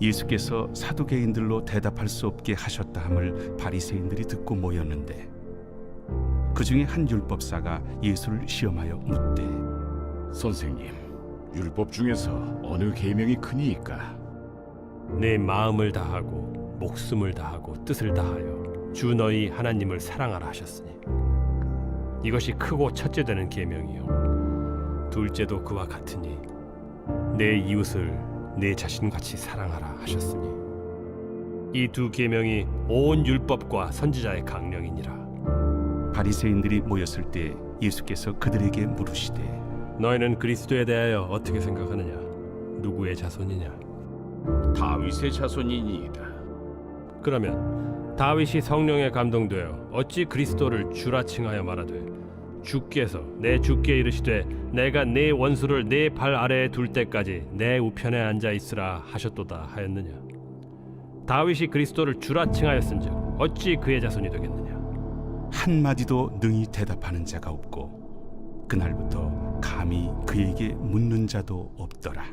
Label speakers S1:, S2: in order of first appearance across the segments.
S1: 예수께서 사두개인들로 대답할 수 없게 하셨다 함을 바리새인들이 듣고 모였는데 그 중에 한 율법사가 예수를 시험하여 묻되
S2: 선생님, 율법 중에서 어느 계명이 크니이까?
S3: 내 마음을 다하고 목숨을 다하고 뜻을 다하여 주 너희 하나님을 사랑하라 하셨으니 이것이 크고 첫째 되는 계명이요 둘째도 그와 같으니 내 이웃을 내 자신같이 사랑하라 하셨으니 이 두 계명이 온 율법과 선지자의 강령이니라.
S1: 바리새인들이 모였을 때 예수께서 그들에게 물으시되
S3: 너희는 그리스도에 대하여 어떻게 생각하느냐? 누구의 자손이냐?
S2: 다윗의 자손이니이다.
S3: 그러면 다윗이 성령에 감동되어 어찌 그리스도를 주라 칭하여 말하되 주께서 내 주께 이르시되 내가 네 원수를 네 발 아래에 둘 때까지 내 우편에 앉아 있으라 하셨도다 하였느냐? 다윗이 그리스도를 주라 칭하였은즉 어찌 그의 자손이 되겠느냐?
S1: 한마디도 능히 대답하는 자가 없고 그날부터 감히 그에게 묻는 자도 없더라.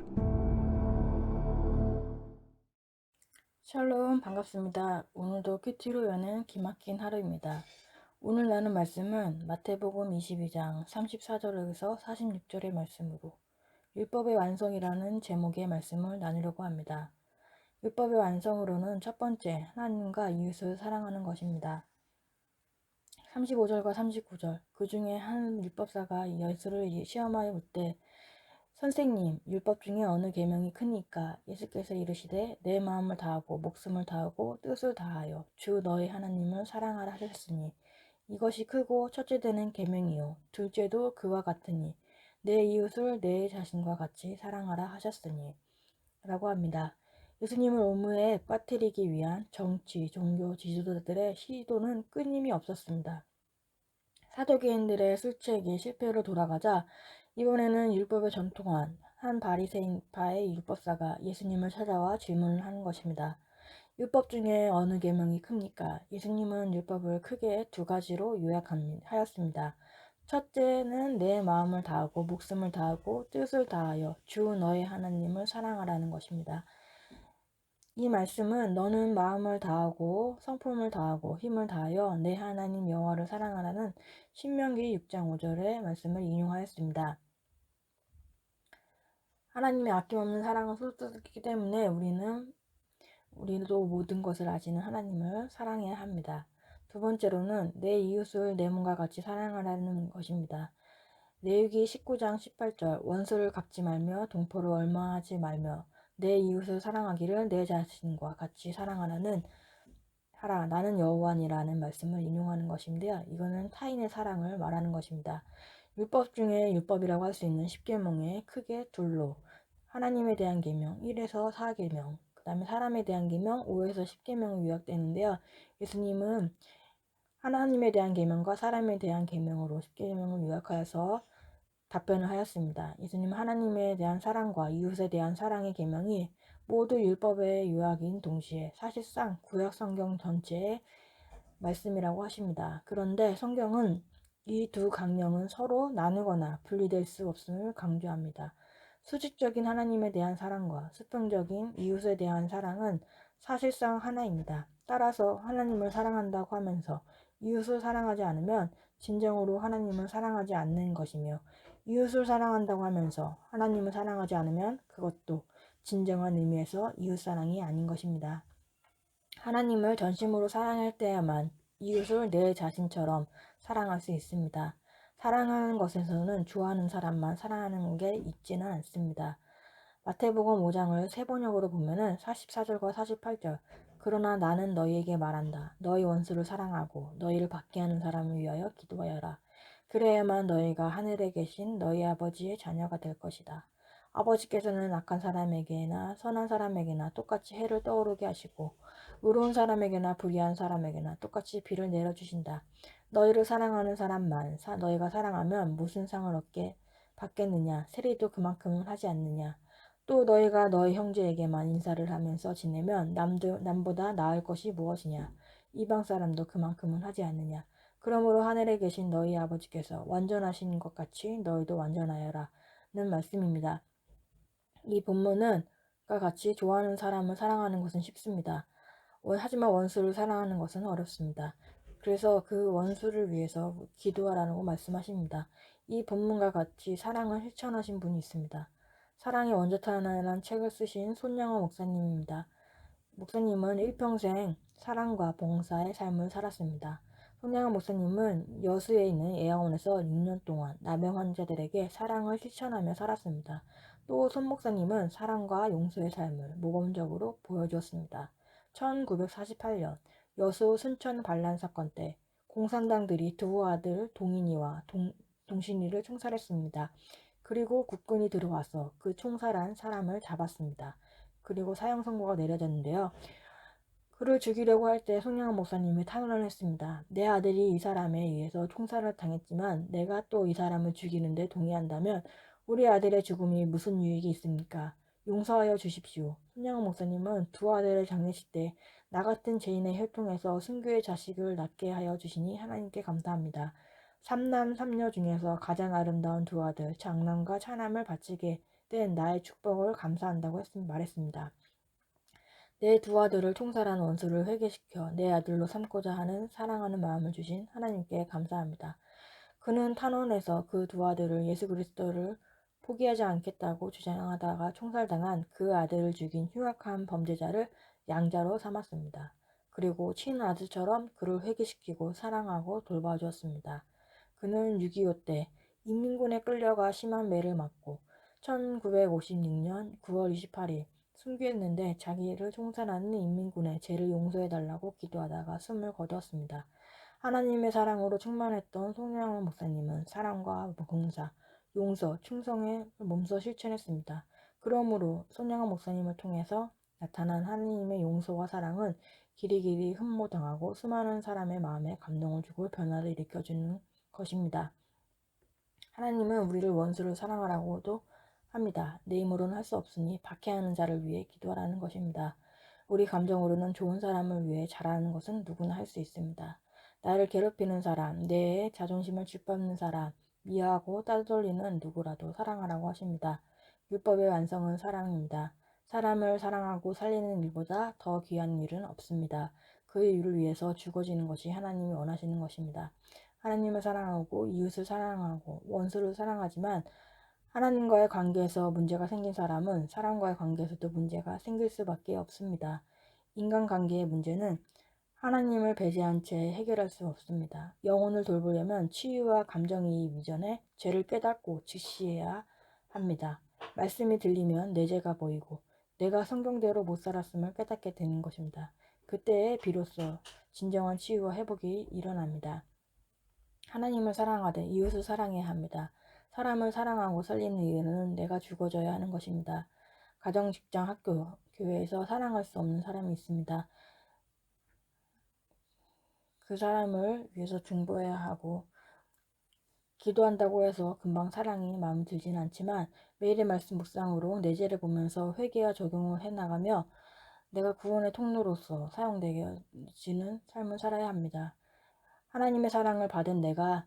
S4: 샬롬, 반갑습니다. 오늘도 큐티로 여는 기막힌 하루입니다. 오늘 나눈 말씀은 마태복음 22장 34절에서 46절의 말씀으로 율법의 완성이라는 제목의 말씀을 나누려고 합니다. 율법의 완성으로는 첫 번째, 하나님과 이웃을 사랑하는 것입니다. 35절과 39절, 그 중에 한 율법사가 예수를 시험하여 묻되 선생님, 율법 중에 어느 계명이 크니까? 예수께서 이르시되 내 마음을 다하고 목숨을 다하고 뜻을 다하여 주 너희 하나님을 사랑하라 하셨으니 이것이 크고 첫째 되는 계명이요 둘째도 그와 같으니 내 이웃을 내 자신과 같이 사랑하라 하셨으니 라고 합니다. 예수님을 오무에 빠뜨리기 위한 정치, 종교 지도자들의 시도는 끊임이 없었습니다. 사두개인들의 술책이 실패로 돌아가자 이번에는 율법에 전통한 한 바리새인파의 율법사가 예수님을 찾아와 질문을 하는 것입니다. 율법 중에 어느 계명이 큽니까? 예수님은 율법을 크게 두 가지로 요약하였습니다. 첫째는 내 마음을 다하고 목숨을 다하고 뜻을 다하여 주 너의 하나님을 사랑하라는 것입니다. 이 말씀은 너는 마음을 다하고 성품을 다하고 힘을 다하여 내 하나님 여호와를 사랑하라는 신명기 6장 5절의 말씀을 인용하였습니다. 하나님의 아낌없는 사랑을 쏟았기 때문에 우리도 모든 것을 아시는 하나님을 사랑해야 합니다. 두 번째로는 내 이웃을 내 몸과 같이 사랑하라는 것입니다. 레위기 19장 18절 원수를 갚지 말며 동포를 얼마하지 말며 내 이웃을 사랑하기를 내 자신과 같이 사랑하라는 하라 나는 여호와니라는 말씀을 인용하는 것인데요. 이거는 타인의 사랑을 말하는 것입니다. 율법 중에 율법이라고 할 수 있는 10계명에 크게 둘로 하나님에 대한 계명 1에서 4계명 그 다음에 사람에 대한 계명 5에서 10계명이 요약되는데요. 예수님은 하나님에 대한 계명과 사람에 대한 계명으로 10계명을 요약하여서 답변을 하였습니다. 예수님은 하나님에 대한 사랑과 이웃에 대한 사랑의 계명이 모두 율법의 요약인 동시에 사실상 구약 성경 전체의 말씀이라고 하십니다. 그런데 성경은 이 두 강령은 서로 나누거나 분리될 수 없음을 강조합니다. 수직적인 하나님에 대한 사랑과 수평적인 이웃에 대한 사랑은 사실상 하나입니다. 따라서 하나님을 사랑한다고 하면서 이웃을 사랑하지 않으면 진정으로 하나님을 사랑하지 않는 것이며 이웃을 사랑한다고 하면서 하나님을 사랑하지 않으면 그것도 진정한 의미에서 이웃사랑이 아닌 것입니다. 하나님을 전심으로 사랑할 때야만 이웃을 내 자신처럼 사랑할 수 있습니다. 사랑하는 것에서는 좋아하는 사람만 사랑하는 게 있지는 않습니다. 마태복음 5장을 세 번역으로 보면은 44절과 48절 그러나 나는 너희에게 말한다. 너희 원수를 사랑하고 너희를 받게 하는 사람을 위하여 기도하여라. 그래야만 너희가 하늘에 계신 너희 아버지의 자녀가 될 것이다. 아버지께서는 악한 사람에게나 선한 사람에게나 똑같이 해를 떠오르게 하시고 의로운 사람에게나 불의한 사람에게나 똑같이 비를 내려주신다. 너희를 사랑하는 사람만 너희가 사랑하면 무슨 상을 받겠느냐? 세리도 그만큼은 하지 않느냐? 또 너희가 너희 형제에게만 인사를 하면서 지내면 남보다 나을 것이 무엇이냐? 이방 사람도 그만큼은 하지 않느냐? 그러므로 하늘에 계신 너희 아버지께서 완전하신 것 같이 너희도 완전하여라 는 말씀입니다. 이 본문은 같이 좋아하는 사람을 사랑하는 것은 쉽습니다. 하지만 원수를 사랑하는 것은 어렵습니다. 그래서 그 원수를 위해서 기도하라고 말씀하십니다. 이 본문과 같이 사랑을 실천하신 분이 있습니다. 사랑의 원자탄이라는 책을 쓰신 손양호 목사님입니다. 목사님은 일평생 사랑과 봉사의 삶을 살았습니다. 손양호 목사님은 여수에 있는 애양원에서 6년 동안 나병 환자들에게 사랑을 실천하며 살았습니다. 또 손 목사님은 사랑과 용서의 삶을 모범적으로 보여주었습니다. 1948년 여수 순천 반란 사건 때 공산당들이 두 아들 동인이와 동신이를 총살했습니다. 그리고 국군이 들어와서 그 총살한 사람을 잡았습니다. 그리고 사형 선고가 내려졌는데요. 그를 죽이려고 할 때 송영환 목사님이 탄원을 했습니다. 내 아들이 이 사람에 의해서 총살을 당했지만 내가 또 이 사람을 죽이는데 동의한다면 우리 아들의 죽음이 무슨 유익이 있습니까? 용서하여 주십시오. 손양호 목사님은 두 아들의 장례식 때 나 같은 죄인의 혈통에서 순교의 자식을 낳게 하여 주시니 하나님께 감사합니다. 삼남 삼녀 중에서 가장 아름다운 두 아들 장남과 차남을 바치게 된 나의 축복을 감사한다고 말했습니다. 내 두 아들을 총살한 원수를 회개시켜 내 아들로 삼고자 하는 사랑하는 마음을 주신 하나님께 감사합니다. 그는 탄원해서 그 두 아들을 예수 그리스도를 포기하지 않겠다고 주장하다가 총살당한 그 아들을 죽인 흉악한 범죄자를 양자로 삼았습니다. 그리고 친아들처럼 그를 회개시키고 사랑하고 돌봐주었습니다. 그는 6.25 때 인민군에 끌려가 심한 매를 맞고 1956년 9월 28일 순교했는데 자기를 총살하는 인민군의 죄를 용서해달라고 기도하다가 숨을 거두었습니다. 하나님의 사랑으로 충만했던 송영원 목사님은 사랑과 봉사, 용서, 충성을 몸소 실천했습니다. 그러므로 손양원 목사님을 통해서 나타난 하나님의 용서와 사랑은 길이길이 흠모당하고 수많은 사람의 마음에 감동을 주고 변화를 일으켜주는 것입니다. 하나님은 우리를 원수를 사랑하라고도 합니다. 내 힘으로는 할 수 없으니 박해하는 자를 위해 기도하라는 것입니다. 우리 감정으로는 좋은 사람을 위해 잘하는 것은 누구나 할 수 있습니다. 나를 괴롭히는 사람, 내 자존심을 짓밟는 사람, 미워하고 따돌리는 누구라도 사랑하라고 하십니다. 율법의 완성은 사랑입니다. 사람을 사랑하고 살리는 일보다 더 귀한 일은 없습니다. 그 일을 위해서 죽어지는 것이 하나님이 원하시는 것입니다. 하나님을 사랑하고 이웃을 사랑하고 원수를 사랑하지만 하나님과의 관계에서 문제가 생긴 사람은 사람과의 관계에서도 문제가 생길 수밖에 없습니다. 인간관계의 문제는 하나님을 배제한 채 해결할 수 없습니다. 영혼을 돌보려면 치유와 감정이입 이전에 죄를 깨닫고 직시해야 합니다. 말씀이 들리면 내 죄가 보이고 내가 성경대로 못 살았음을 깨닫게 되는 것입니다. 그때에 비로소 진정한 치유와 회복이 일어납니다. 하나님을 사랑하되 이웃을 사랑해야 합니다. 사람을 사랑하고 살리는 일은 내가 죽어져야 하는 것입니다. 가정, 직장, 학교, 교회에서 사랑할 수 없는 사람이 있습니다. 그 사람을 위해서 중보해야 하고 기도한다고 해서 금방 사랑이 마음에 들지는 않지만 매일의 말씀 묵상으로 내 죄를 보면서 회개와 적용을 해나가며 내가 구원의 통로로서 사용되어지는 삶을 살아야 합니다. 하나님의 사랑을 받은 내가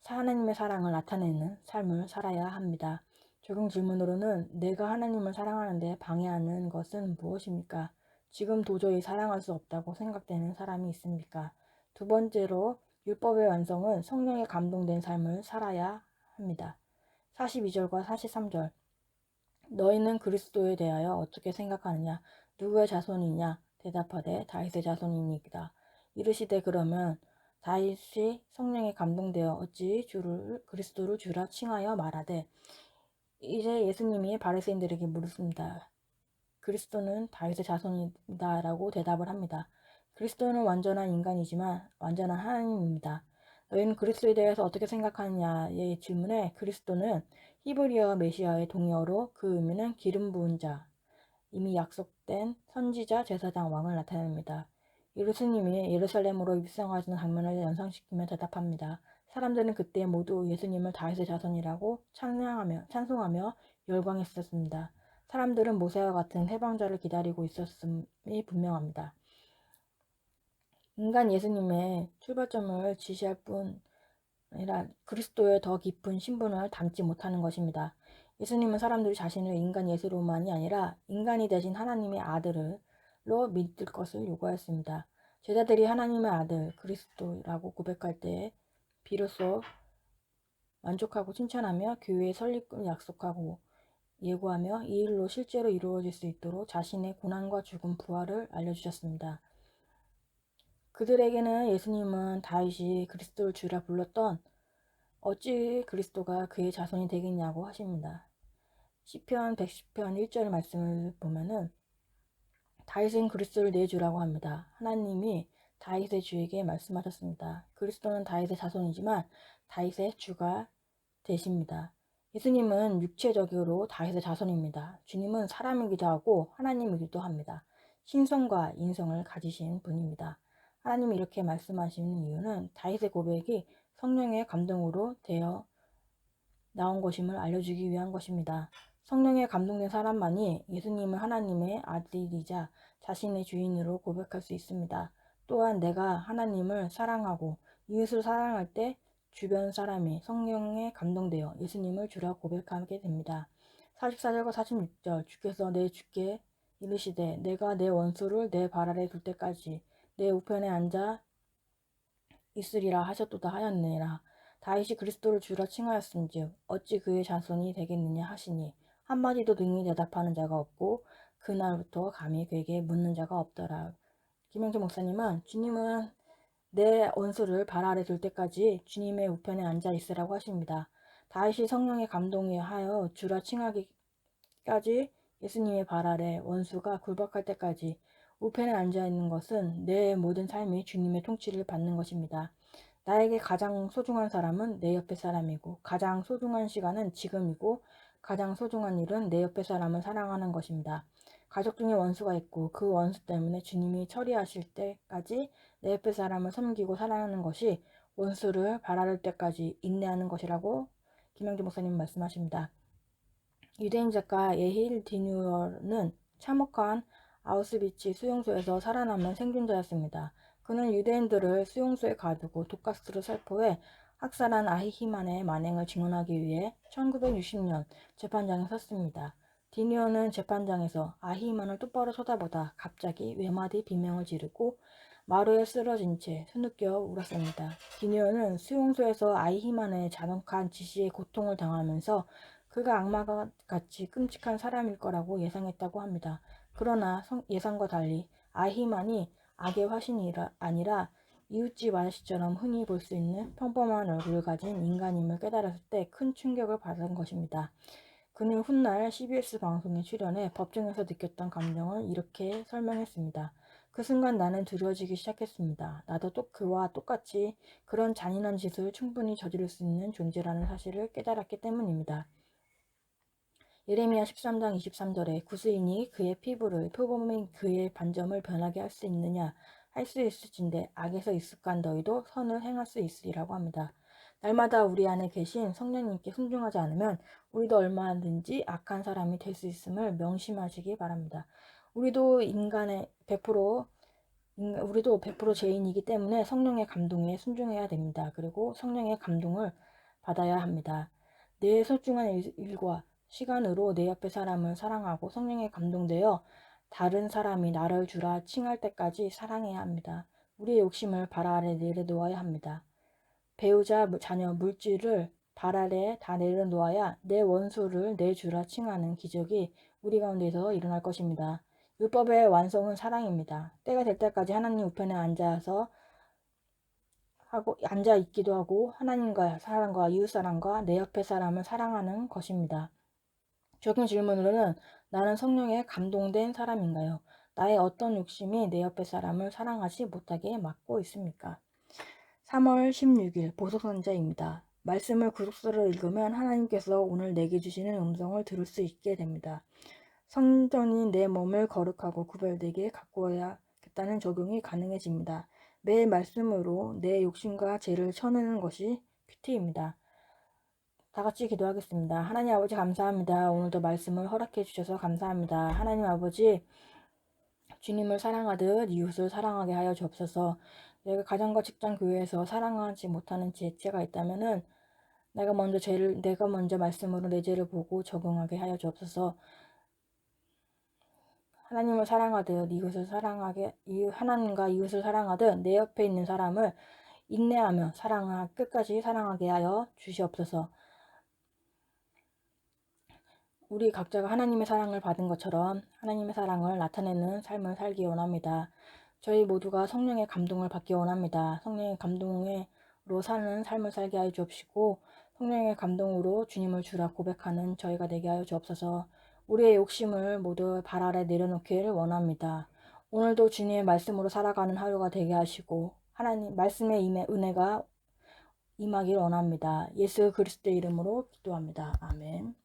S4: 하나님의 사랑을 나타내는 삶을 살아야 합니다. 적용 질문으로는 내가 하나님을 사랑하는데 방해하는 것은 무엇입니까? 지금 도저히 사랑할 수 없다고 생각되는 사람이 있습니까? 두 번째로 율법의 완성은 성령에 감동된 삶을 살아야 합니다. 42절과 43절 너희는 그리스도에 대하여 어떻게 생각하느냐? 누구의 자손이냐? 대답하되 다윗의 자손이니이다. 이르시되 그러면 다윗이 성령에 감동되어 어찌 그리스도를 주라 칭하여 말하되 이제 예수님이 바리새인들에게 물었습니다. 그리스도는 다윗의 자손이다 라고 대답을 합니다. 그리스도는 완전한 인간이지만 완전한 하나님입니다. 너희는 그리스도에 대해서 어떻게 생각하느냐의 질문에 그리스도는 히브리어 메시아의 동의어로 그 의미는 기름 부은 자, 이미 약속된 선지자, 제사장, 왕을 나타냅니다. 예수님이 예루살렘으로 입성하시는 장면을 연상시키며 대답합니다. 사람들은 그때 모두 예수님을 다윗의 자손이라고 찬송하며 열광했었습니다. 사람들은 모세와 같은 해방자를 기다리고 있었음이 분명합니다. 인간 예수님의 출발점을 지시할 뿐 아니라 그리스도의 더 깊은 신분을 담지 못하는 것입니다. 예수님은 사람들이 자신을 인간 예수로만이 아니라 인간이 되신 하나님의 아들로 믿을 것을 요구하였습니다. 제자들이 하나님의 아들 그리스도라고 고백할 때 비로소 만족하고 칭찬하며 교회의 설립을 약속하고 예고하며 이 일로 실제로 이루어질 수 있도록 자신의 고난과 죽음, 부활을 알려주셨습니다. 그들에게는 예수님은 다윗이 그리스도를 주라 불렀던 어찌 그리스도가 그의 자손이 되겠냐고 하십니다. 시편 110편 1절 말씀을 보면은 다윗은 그리스도를 내 주라고 합니다. 하나님이 다윗의 주에게 말씀하셨습니다. 그리스도는 다윗의 자손이지만 다윗의 주가 되십니다. 예수님은 육체적으로 다윗의 자손입니다. 주님은 사람이기도 하고 하나님이기도 합니다. 신성과 인성을 가지신 분입니다. 하나님이 이렇게 말씀하시는 이유는 다윗의 고백이 성령의 감동으로 되어 나온 것임을 알려주기 위한 것입니다. 성령에 감동된 사람만이 예수님을 하나님의 아들이자 자신의 주인으로 고백할 수 있습니다. 또한 내가 하나님을 사랑하고 이웃을 사랑할 때 주변 사람이 성령에 감동되어 예수님을 주라 고백하게 됩니다. 44절과 46절 주께서 내 주께 이르시되 내가 내 원수를 내 발 아래 둘 때까지 내 우편에 앉아 있으리라 하셨도다 하였느니라. 다윗이 그리스도를 주라 칭하였은즉 어찌 그의 자손이 되겠느냐 하시니 한마디도 능히 대답하는 자가 없고 그날부터 감히 그에게 묻는 자가 없더라. 김영철 목사님은 주님은 내 원수를 발 아래 둘 때까지 주님의 우편에 앉아 있으라고 하십니다. 다윗이 성령에 감동하여 주라 칭하기까지 예수님의 발 아래 원수가 굴복할 때까지 우편에 앉아 있는 것은 내 모든 삶이 주님의 통치를 받는 것입니다. 나에게 가장 소중한 사람은 내 옆에 사람이고 가장 소중한 시간은 지금이고 가장 소중한 일은 내 옆에 사람을 사랑하는 것입니다. 가족 중에 원수가 있고 그 원수 때문에 주님이 처리하실 때까지 내 옆에 사람을 섬기고 사랑하는 것이 원수를 바라를 때까지 인내하는 것이라고 김영주 목사님 말씀하십니다. 유대인 작가 예힐 디뉴어는 참혹한 아우스비츠 수용소에서 살아남은 생존자였습니다. 그는 유대인들을 수용소에 가두고 독가스로 살포해 학살한 아히히만의 만행을 증언하기 위해 1960년 재판장에 섰습니다. 디뉴어는 재판장에서 아히만을 똑바로 쳐다보다 갑자기 외마디 비명을 지르고 마루에 쓰러진 채 수느껴 울었습니다. 디뉴어는 수용소에서 아히만의 잔혹한 지시에 고통을 당하면서 그가 악마가 같이 끔찍한 사람일 거라고 예상했다고 합니다. 그러나 예상과 달리 아히만이 악의 화신이 아니라 이웃집 아저씨처럼 흔히 볼 수 있는 평범한 얼굴을 가진 인간임을 깨달았을 때 큰 충격을 받은 것입니다. 그는 훗날 CBS 방송에 출연해 법정에서 느꼈던 감정을 이렇게 설명했습니다. 그 순간 나는 두려워지기 시작했습니다. 나도 그와 똑같이 그런 잔인한 짓을 충분히 저지를 수 있는 존재라는 사실을 깨달았기 때문입니다. 예레미야 13장 23절에 구스인이 그의 피부를 표범인 그의 반점을 변하게 할 수 있느냐 할 수 있을진데 악에서 익숙한 너희도 선을 행할 수 있으리라고 합니다. 날마다 우리 안에 계신 성령님께 순종하지 않으면 우리도 얼마든지 악한 사람이 될 수 있음을 명심하시기 바랍니다. 우리도 100% 죄인이기 때문에 성령의 감동에 순종해야 됩니다. 그리고 성령의 감동을 받아야 합니다. 내 소중한 일과 시간으로 내 옆에 사람을 사랑하고 성령에 감동되어 다른 사람이 나를 주라 칭할 때까지 사랑해야 합니다. 우리의 욕심을 발 아래 내려놓아야 합니다. 배우자, 자녀, 물질을 발 아래 다 내려놓아야 내 원수를 내 주라 칭하는 기적이 우리 가운데서 일어날 것입니다. 율법의 완성은 사랑입니다. 때가 될 때까지 하나님 우편에 앉아 있기도 하고 하나님과 사람과 이웃 사람과 내 옆에 사람을 사랑하는 것입니다. 적용 질문으로는 나는 성령에 감동된 사람인가요? 나의 어떤 욕심이 내 옆에 사람을 사랑하지 못하게 막고 있습니까? 3월 16일 보석선자입니다. 말씀을 구독서를 읽으면 하나님께서 오늘 내게 주시는 음성을 들을 수 있게 됩니다. 성전이 내 몸을 거룩하고 구별되게 가꾸어야겠다는 적용이 가능해집니다. 매일 말씀으로 내 욕심과 죄를 쳐내는 것이 큐티입니다. 다 같이 기도하겠습니다. 하나님 아버지 감사합니다. 오늘도 말씀을 허락해 주셔서 감사합니다. 하나님 아버지 주님을 사랑하듯 이웃을 사랑하게 하여 주옵소서. 내가 가정과 직장 교회에서 사랑하지 못하는 죄가 있다면은 내가 먼저 말씀으로 내 죄를 보고 적응하게 하여 주옵소서. 하나님을 사랑하듯 하나님과 이웃을 사랑하듯 내 옆에 있는 사람을 인내하며 끝까지 사랑하게 하여 주시옵소서. 우리 각자가 하나님의 사랑을 받은 것처럼 하나님의 사랑을 나타내는 삶을 살기 원합니다. 저희 모두가 성령의 감동을 받기 원합니다. 성령의 감동으로 사는 삶을 살게 하여 주옵시고 성령의 감동으로 주님을 주라 고백하는 저희가 되게 하여 주옵소서. 우리의 욕심을 모두 발 아래 내려놓기를 원합니다. 오늘도 주님의 말씀으로 살아가는 하루가 되게 하시고 하나님 말씀의 은혜가 임하기를 원합니다. 예수 그리스도의 이름으로 기도합니다. 아멘.